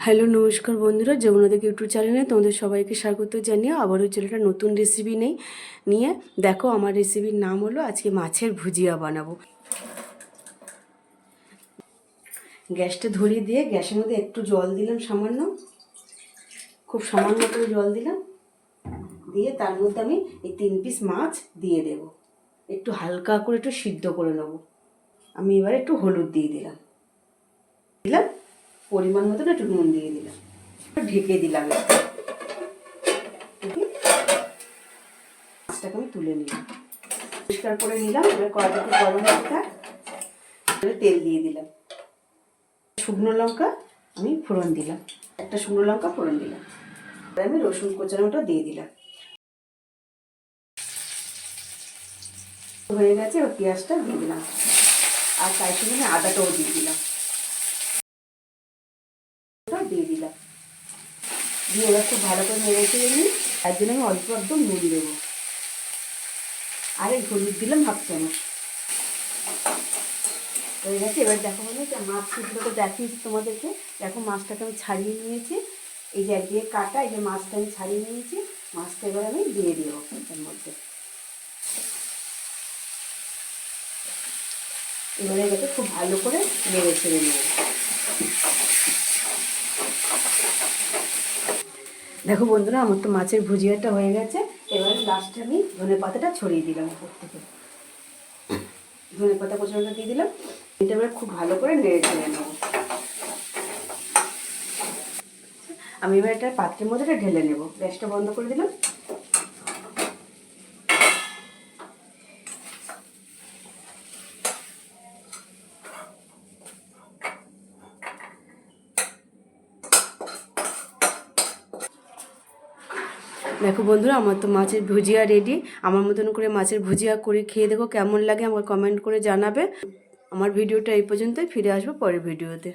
Hello নমস্কার বন্ধুরা, যমুনাদেক YouTube চ্যানেলে তোমাদের সবাইকে স্বাগত জানিয়ে আবারও চলে একটা নতুন রেসিপি নিয়ে দেখো। আমার রেসিপির নাম হলো আজকে মাছের ভুজিয়া বানাবো। গ্যাসটা ধরিয়ে দিয়ে গ্যাসের মধ্যে একটু জল দিলাম, খুব সামান্য করে জল দিলাম, দিয়ে তার মধ্যে আমি এই 3 পিস মাছ দিয়ে দেব। একটু হালকা করে একটু সিদ্ধ করে নেব। আমি এবার একটু হলুদ দিয়ে দিলাম, পরিমাণ মতন একটু নুন দিয়ে দিলাম, ঢেকে দিলাম। মাছটাকে আমি তুলে নিলাম, পরিষ্কার করে নিলাম। এবার কড়াইতে গরম লঙ্কা তেল দিয়ে দিলাম, শুকনো লঙ্কা আমি ফোড়ন দিলাম, একটা শুকনো লঙ্কা ফোড়ন দিলাম। আমি রসুন কোচানোটা দিয়ে দিলাম, হয়ে গেছে। এবার পেঁয়াজটা দিয়ে দিলাম, আর তাই সঙ্গে আমি আদাটাও দিয়ে দিলাম, দিয়ে এবার খুব ভালো করে নেড়ে চেড়ে নিই। তার জন্য আমি অল্প একদম নুন দেবো, আর এই হলুদ দিলাম হাফ চামচ। হয়ে গেছে। এবার দেখো মাছ সিদ্ধটা দেখিয়েছি তোমাদেরকে। দেখো মাছটাকে আমি ছাড়িয়ে নিয়েছি, এই যে একদিকে কাটা, এই যে মাছটা আমি ছাড়িয়ে নিয়েছি। মাছটা এবার আমি দিয়ে দেবো এর মধ্যে। এবারে এটাকে খুব ভালো করে নেড়ে ছেড়ে নেব। দেখো বন্ধুরা, আমার তো মাছের ভুজিয়াটা হয়ে গেছে। এবারে লাস্টে আমি ধনে পাতাটা ছড়িয়ে দিলাম উপর থেকে, ধনে পাতা কোচানোটা দিয়ে দিলাম। এটা এবার খুব ভালো করে নেড়ে ছেড়ে নেব। আমি এবার একটা পাত্রের মধ্যে ঢেলে নেব। গ্যাসটা বন্ধ করে দিলাম। দেখো বন্ধুরা, আমার তো মাছের ভুজিয়া রেডি। আমার মতন করে মাছের ভুজিয়া করে খেয়ে দেখো কেমন লাগে, আমাকে কমেন্ট করে জানাবে। আমার ভিডিওটা এই পর্যন্তই, ফিরে আসবো পরের ভিডিওতে।